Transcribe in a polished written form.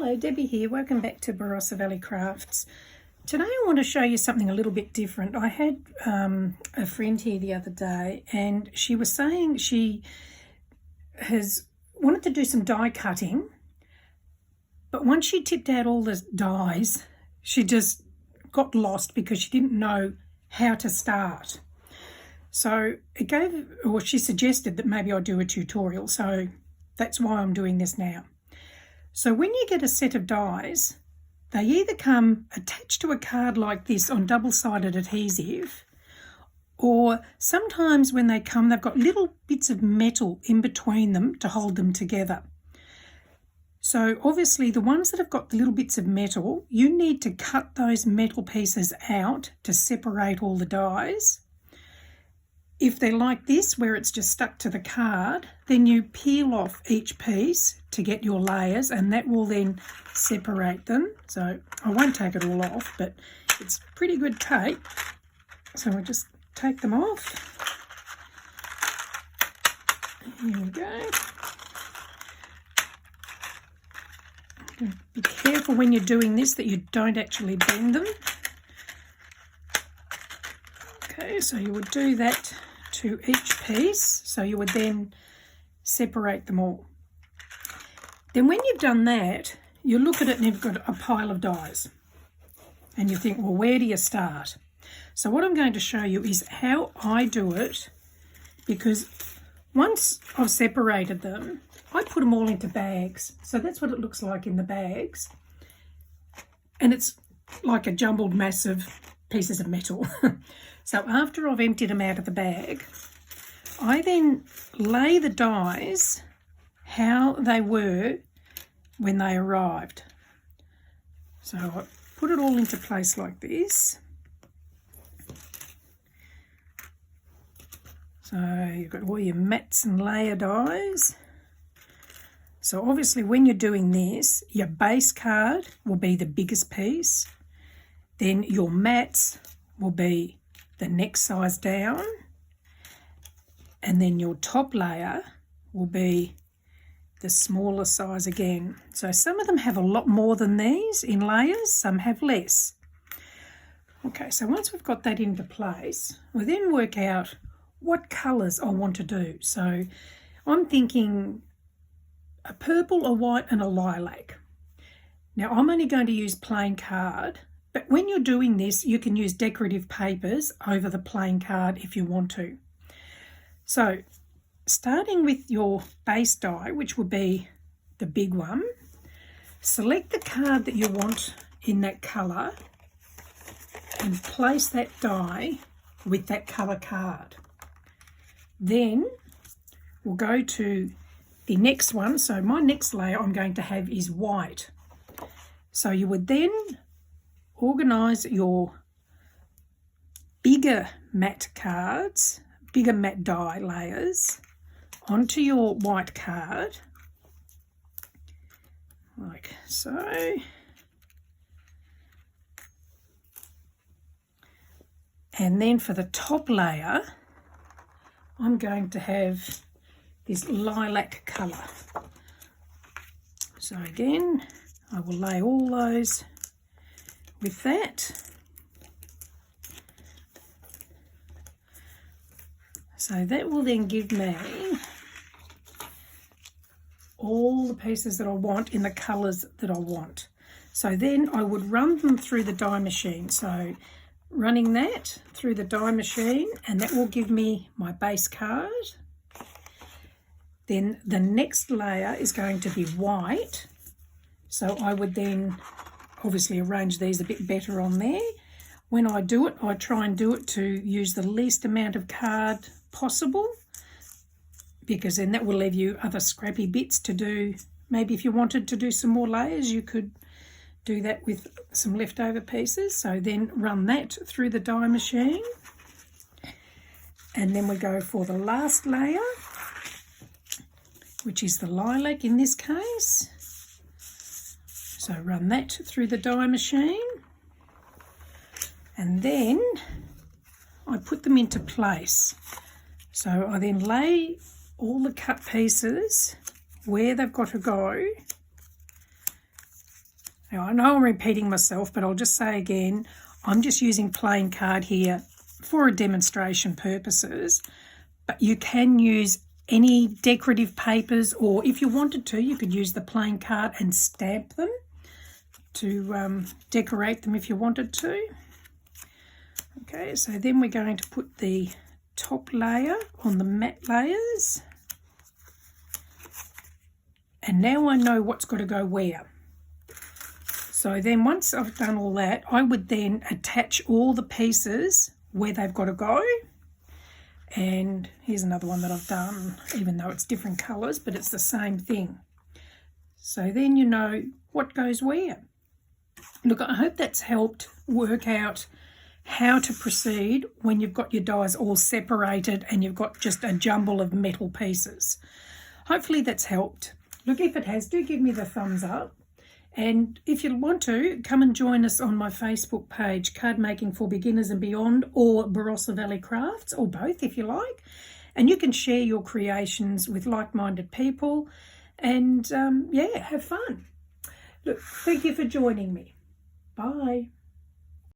Hello, Debbie here. Welcome back to Barossa Valley Crafts. Today I want to show you something a little bit different. I had a friend here the other day and she was saying she has wanted to do some die cutting, but once she tipped out all the dies, she just got lost because she didn't know how to start. So she suggested that maybe I'd do a tutorial, so that's why I'm doing this now. So when you get a set of dies, they either come attached to a card like this on double-sided adhesive, or sometimes when they come, they've got little bits of metal in between them to hold them together. So obviously the ones that have got the little bits of metal, you need to cut those metal pieces out to separate all the dies. If they're like this, where it's just stuck to the card, then you peel off each piece to get your layers, and that will then separate them. So I won't take it all off, but it's pretty good tape. So I just take them off. Here we go. Be careful when you're doing this that you don't actually bend them. Okay, so you would do that to each piece. So you would then separate them all. Then when you've done that, you look at it and you've got a pile of dies. And you think, well, where do you start? So what I'm going to show you is how I do it, because once I've separated them, I put them all into bags. So that's what it looks like in the bags. And it's like a jumbled mass of pieces of metal. So after I've emptied them out of the bag, I then lay the dies how they were when they arrived. So I put it all into place like this. So you've got all your mats and layer dies. So obviously when you're doing this, your base card will be the biggest piece. Then your mats will be the next size down. And then your top layer will be the smaller size again. So some of them have a lot more than these in layers, some have less. Okay, so once we've got that into place, we then work out what colours I want to do. So I'm thinking a purple, a white and a lilac. Now I'm only going to use plain card, but when you're doing this, you can use decorative papers over the plain card if you want to. So starting with your base die, which will be the big one, select the card that you want in that colour and place that die with that colour card. Then we'll go to the next one. So my next layer I'm going to have is white. So you would then organise your bigger matte cards, bigger matte die layers onto your white card, like so. And then for the top layer, I'm going to have this lilac colour. So again, I will lay all those with that. So that will then give me all the pieces that I want in the colours that I want. So then I would run them through the die machine. So running that through the die machine, and that will give me my base card. Then the next layer is going to be white. So I would then obviously arrange these a bit better on there. When I do it, I try and do it to use the least amount of card possible, because then that will leave you other scrappy bits to do. Maybe if you wanted to do some more layers, you could do that with some leftover pieces. So then run that through the die machine. And then we go for the last layer, which is the lilac in this case. So run that through the die machine. And then I put them into place. So I then lay all the cut pieces where they've got to go Now, I know I'm repeating myself, but I'll just say again, I'm just using plain card here for a demonstration purposes, but you can use any decorative papers, or if you wanted to, you could use the plain card and stamp them to decorate them if you wanted to. Okay, so then we're going to put the top layer on the matte layers. And now I know what's got to go where. So then once I've done all that, I would then attach all the pieces where they've got to go. And here's another one that I've done, even though it's different colours, but it's the same thing. So then you know what goes where. Look, I hope that's helped work out how to proceed when you've got your dies all separated and you've got just a jumble of metal pieces. Hopefully that's helped. Look, if it has, do give me the thumbs up. And if you want to, come and join us on my Facebook page, Card Making for Beginners and Beyond, or Barossa Valley Crafts, or both if you like. And you can share your creations with like-minded people and, yeah, have fun. Look, thank you for joining me. Bye.